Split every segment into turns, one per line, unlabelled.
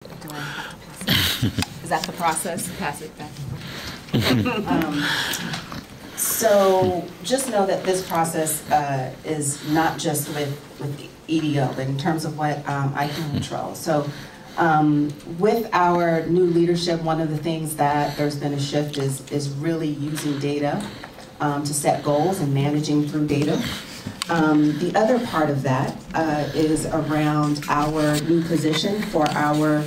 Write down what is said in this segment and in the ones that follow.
Do I have to pass it? Is that the process? Pass it back and forth?
So just know that this process is not just with EDO, but in terms of what I can control. So with our new leadership, one of the things that there's been a shift is really using data to set goals and managing through data. The other part of that is around our new position for our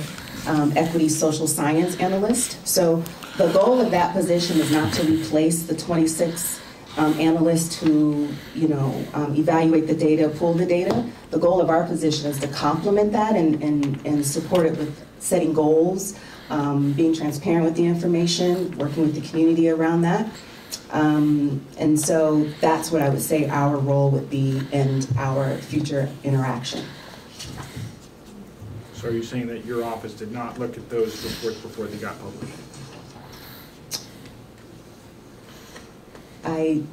equity social science analyst. So the goal of that position is not to replace the 26 analysts who, evaluate the data, pull the data. The goal of our position is to complement that and support it with setting goals, being transparent with the information, working with the community around that. And so that's what I would say our role would be in our future interaction.
So are you saying that your office did not look at those reports before they got published?
I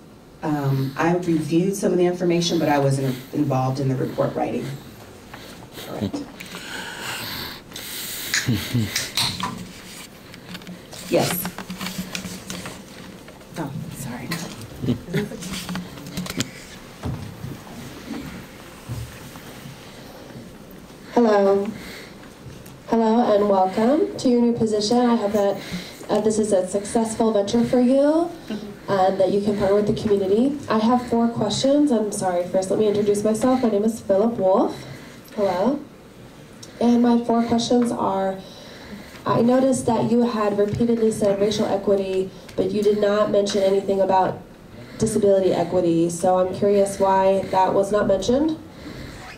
reviewed some of the information, but I wasn't involved in the report writing. Correct. Yes. Oh, sorry.
Hello. Hello and welcome to your new position. I hope that this is a successful venture for you and that you can partner with the community. I have 4 questions. I'm sorry, first let me introduce myself. My name is Philip Wolf. Hello. And my 4 questions are, I noticed that you had repeatedly said racial equity, but you did not mention anything about disability equity. So I'm curious why that was not mentioned.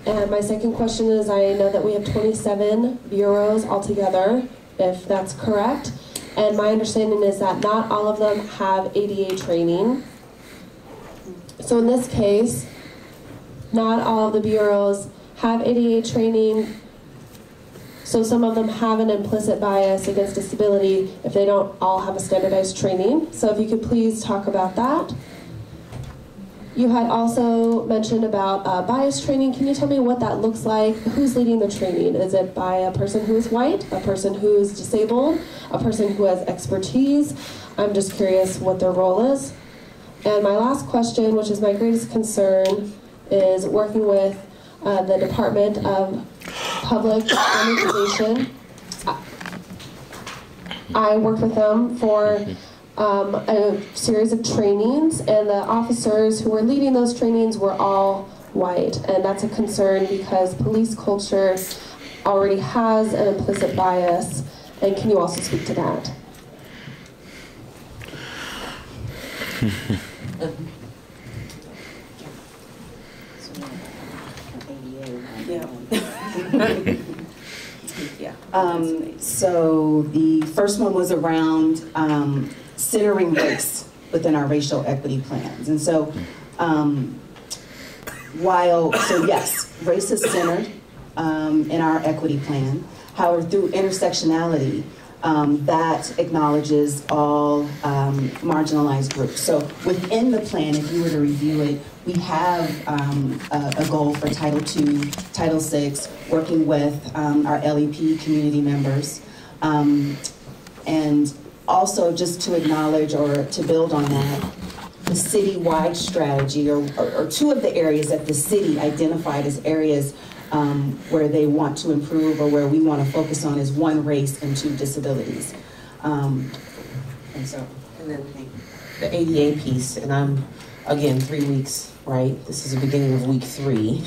And my second question is, I know that we have 27 bureaus altogether, if that's correct. And my understanding is that not all of them have ADA training. So in this case, not all of the bureaus have ADA training. So some of them have an implicit bias against disability if they don't all have a standardized training. So if you could please talk about that. You had also mentioned about bias training. Can you tell me what that looks like? Who's leading the training? Is it by a person who is white, a person who is disabled, a person who has expertise? I'm just curious what their role is. And my last question, which is my greatest concern, is working with the Department of Public Organization. I worked with them for a series of trainings, and the officers who were leading those trainings were all white, and that's a concern because police culture already has an implicit bias. And can you also speak to that?
So the first one was around centering race within our racial equity plans. And so yes, race is centered in our equity plan. However, through intersectionality, that acknowledges all marginalized groups. So within the plan, if you were to review it, we have a goal for Title II, Title VI, working with our LEP community members. And also just to acknowledge or to build on that, the city-wide strategy or 2 of the areas that the city identified as areas where they want to improve or where we want to focus on is 1, race, and 2, disabilities.
And then the ADA piece, and I'm, again, 3 weeks, right? This is the beginning of week 3.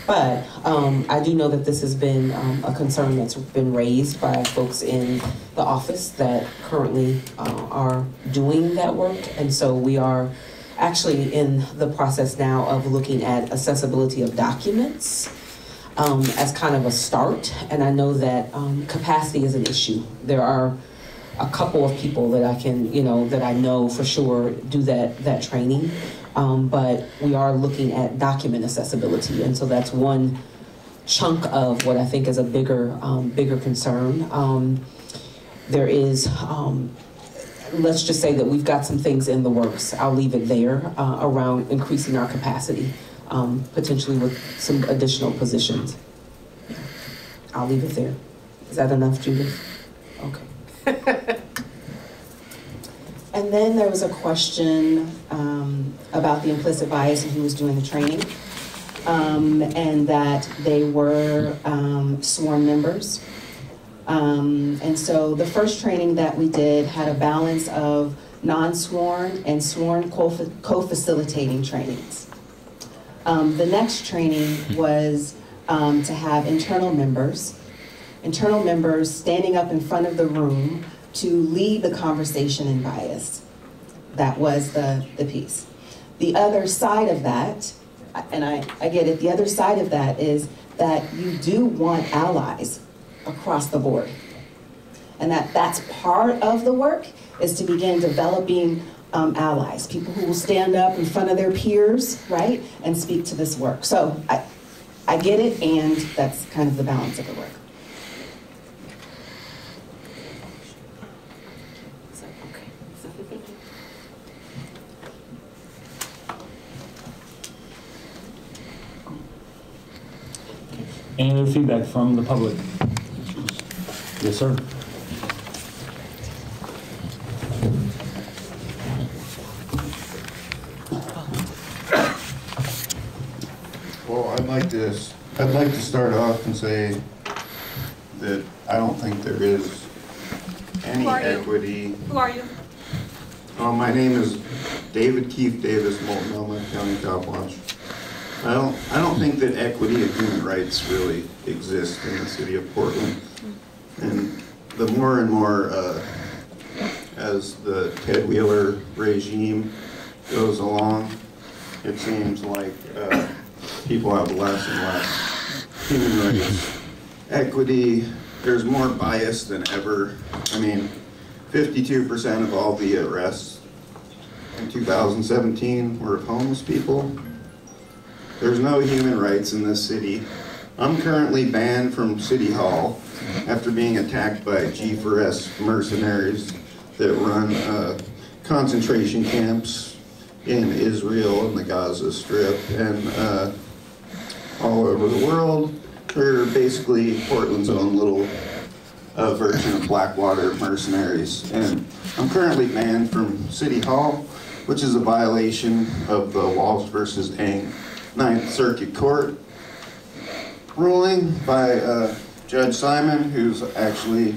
But I do know that this has been a concern that's been raised by folks in the office that currently are doing that work. And so we are actually in the process now of looking at accessibility of documents as kind of a start. And I know that capacity is an issue. There are a couple of people that I can, that I know for sure do that training. But we are looking at document accessibility, and so that's one chunk of what I think is a bigger concern. There is, let's just say that we've got some things in the works. I'll leave it there around increasing our capacity, potentially with some additional positions. I'll leave it there. Is that enough, Judith? Okay.
And then there was a question about the implicit bias and who was doing the training, and that they were sworn members. And so the first training that we did had a balance of non-sworn and sworn co-facilitating trainings. The next training was to have internal members standing up in front of the room to lead the conversation in bias. That was the piece. The other side of that, and I get it, the other side of that is that you do want allies across the board. And that's part of the work, is to begin developing allies, people who will stand up in front of their peers, right, and speak to this work. So I get it, and that's kind of the balance of the work.
Any other feedback from the public? Yes, sir.
Well, I'd like to start off and say that I don't think there is any equity.
Who are you?
My name is David Keith Davis, Multnomah County Cop Watch. I don't think that equity and human rights really exist in the city of Portland. And the more and more as the Ted Wheeler regime goes along, it seems like people have less and less human rights. Equity, there's more bias than ever. I mean, 52% of all the arrests in 2017 were of homeless people. There's no human rights in this city. I'm currently banned from City Hall after being attacked by G4S mercenaries that run concentration camps in Israel and the Gaza Strip and all over the world. They're basically Portland's own little version of Blackwater mercenaries. And I'm currently banned from City Hall, which is a violation of the Walsh versus Eng Ninth Circuit Court ruling by Judge Simon, who's actually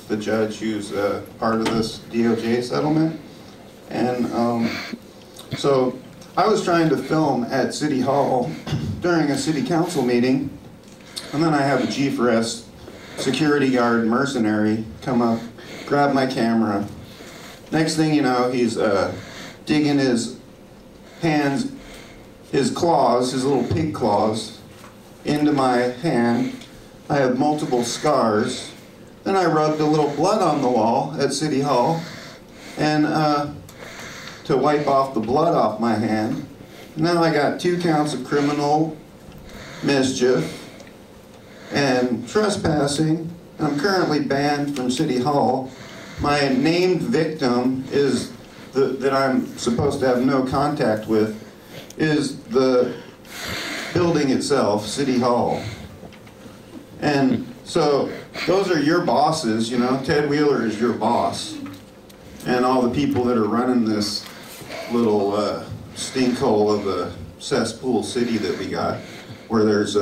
the judge who's part of this DOJ settlement. And so I was trying to film at City Hall during a city council meeting, and then I have a G4S security guard mercenary come up, grab my camera. Next thing you know, he's digging his hands, his claws, his little pig claws, into my hand. I have multiple scars. Then I rubbed a little blood on the wall at City Hall, and to wipe off the blood off my hand. Now I got 2 counts of criminal mischief and trespassing. I'm currently banned from City Hall. My named victim is that I'm supposed to have no contact with is the building itself, City Hall. And so those are your bosses, you know. Ted Wheeler is your boss. And all the people that are running this little stinkhole of a cesspool city that we got, where there's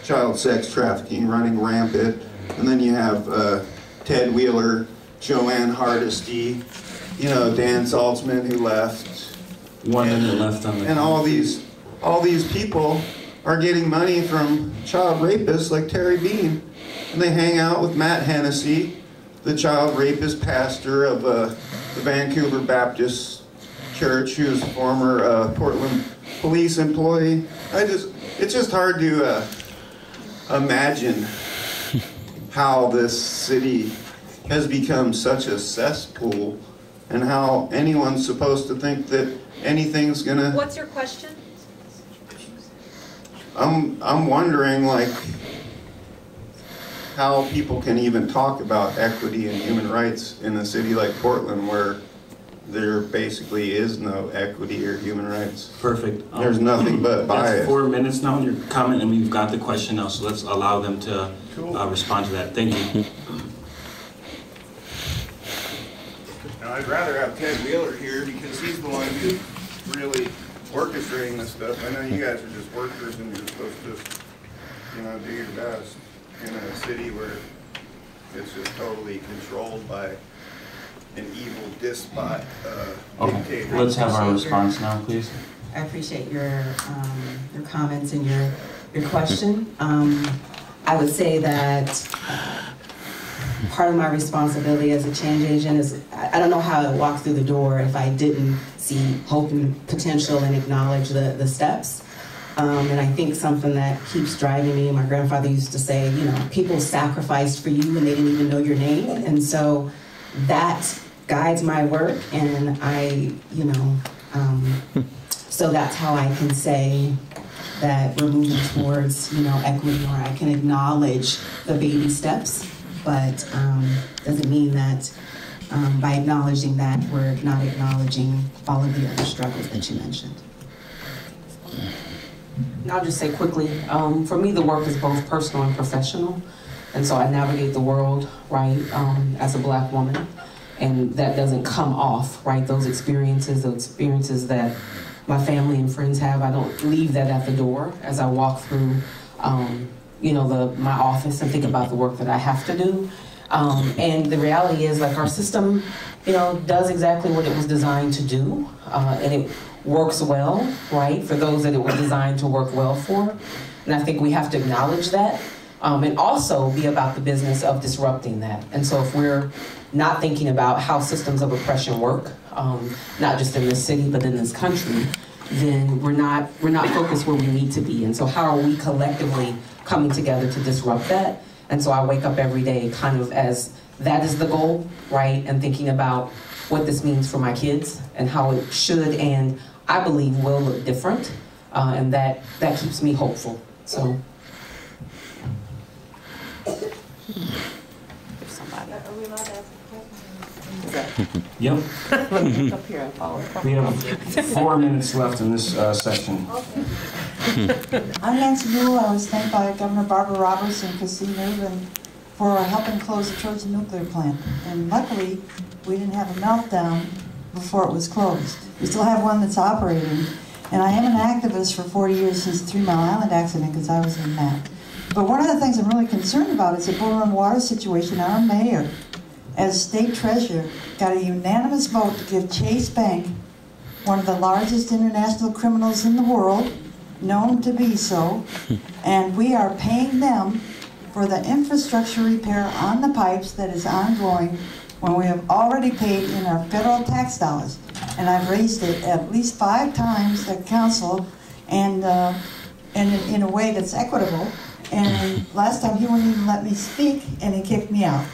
child sex trafficking running rampant. And then you have Ted Wheeler, Joanne Hardesty, you know, Dan Saltzman, who left.
One minute left on the.
And all these people are getting money from child rapists like Terry Bean. And they hang out with Matt Hennessy, the child rapist pastor of the Vancouver Baptist Church, who's a former Portland police employee. It's just hard to imagine how this city has become such a cesspool, and how anyone's supposed to think that anything's gonna...
What's your question?
I'm wondering, like, how people can even talk about equity and human rights in a city like Portland, where there basically is no equity or human rights.
Perfect.
There's nothing but bias.
That's 4 minutes now, your comment, and we've got the question now, so let's allow them to respond to that. Thank you.
Now, I'd rather have Ted Wheeler here because he's the one who's really orchestrating this stuff. I know you guys are just workers and you're supposed to, you know, do your best in a city where it's just totally controlled by an evil despot dictator.
Let's have our response now, please.
I appreciate your comments and your question. I would say that part of my responsibility as a change agent is, I don't know how I would walk through the door if I didn't see hope and potential and acknowledge the steps. And I think something that keeps driving me, my grandfather used to say, you know, people sacrificed for you and they didn't even know your name. And so that guides my work, and I, you know, so that's how I can say that we're moving towards, you know, equity, or I can acknowledge the baby steps, but doesn't mean that by acknowledging that, we're not acknowledging all of the other struggles that you mentioned.
And I'll just say quickly, for me, the work is both personal and professional. And so I navigate the world, right, as a Black woman. And that doesn't come off, right? Those experiences that my family and friends have, I don't leave that at the door as I walk through, you know, my office and think about the work that I have to do. And the reality is, like, our system, you know, does exactly what it was designed to do. And it works well, right, for those that it was designed to work well for. And I think we have to acknowledge that. And also be about the business of disrupting that. And so if we're not thinking about how systems of oppression work, not just in this city, but in this country, then we're not focused where we need to be. And so how are we collectively coming together to disrupt that? And so I wake up every day kind of as that is the goal, right? And thinking about what this means for my kids and how it should and I believe will look different. And that keeps me hopeful. So.
Are we allowed to ask a question?
Yep.
Let me look up here and follow.
We have 4 minutes left in this session.
I'm Nancy Newell. I was thanked by Governor Barbara Roberts and Christine Irvin for helping close the Trojan nuclear plant. And luckily, we didn't have a meltdown before it was closed. We still have one that's operating. And I am an activist for 40 years since the 3 Mile Island accident because I was in that. But one of the things I'm really concerned about is the Bull Run water situation. Our mayor, as state treasurer, got a unanimous vote to give Chase Bank, one of the largest international criminals in the world, known to be so, and we are paying them for the infrastructure repair on the pipes that is ongoing when we have already paid in our federal tax dollars. And I've raised it at least 5 times at council, and in a way that's equitable. And last time he wouldn't even let me speak, and he kicked me out.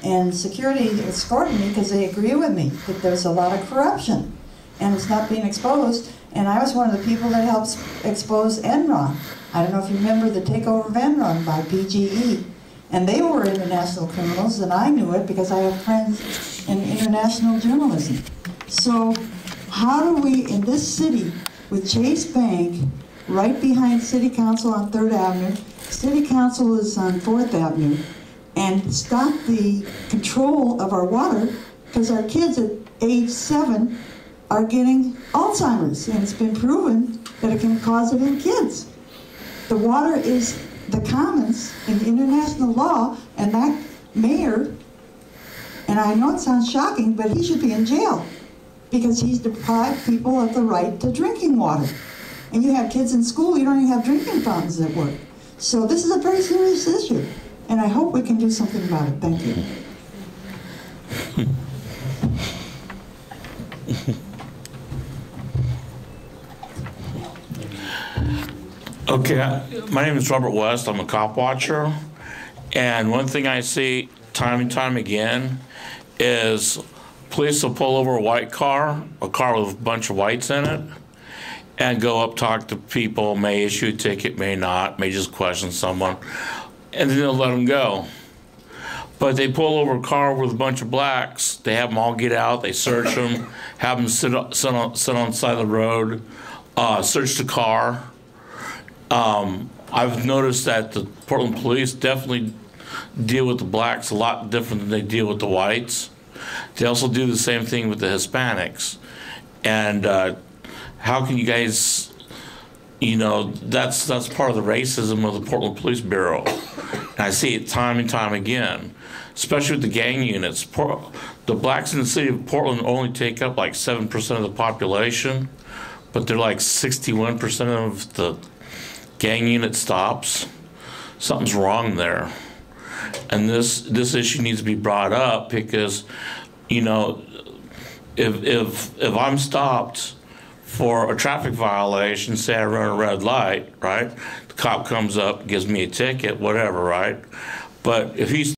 And security escorted me because they agree with me that there's a lot of corruption, and it's not being exposed. And I was one of the people that helped expose Enron. I don't know if you remember the takeover of Enron by PGE. And they were international criminals, and I knew it because I have friends in international journalism. So how do we, in this city, with Chase Bank, right behind City Council on 3rd Avenue, City Council is on 4th Avenue, and stop the control of our water, because our kids at age 7 are getting Alzheimer's, and it's been proven that it can cause it in kids. The water is the commons in international law, and that mayor, and I know it sounds shocking, but he should be in jail because he's deprived people of the right to drinking water. And you have kids in school, you don't even have drinking fountains at work. So this is a very serious issue, and I hope we can do something about it. Thank you.
Okay, my name is Robert West. I'm a cop watcher. And one thing I see time and time again is police will pull over a white car, a car with a bunch of whites in it, and go up, talk to people, may issue a ticket, may not, may just question someone, and then they'll let them go. But they pull over a car with a bunch of blacks, they have them all get out, they search them, have them sit on the side of the road, search the car. I've noticed that the Portland police definitely deal with the blacks a lot different than they deal with the whites. They also do the same thing with the Hispanics. And how can you guys, you know, that's part of the racism of the Portland Police Bureau. And I see it time and time again, especially with the gang units. The blacks in the city of Portland only take up like 7% of the population, but they're like 61% of the gang unit stops. Something's wrong there. And this issue needs to be brought up because, you know, if I'm stopped for a traffic violation, say I run a red light, right? The cop comes up, gives me a ticket, whatever, right? But if he's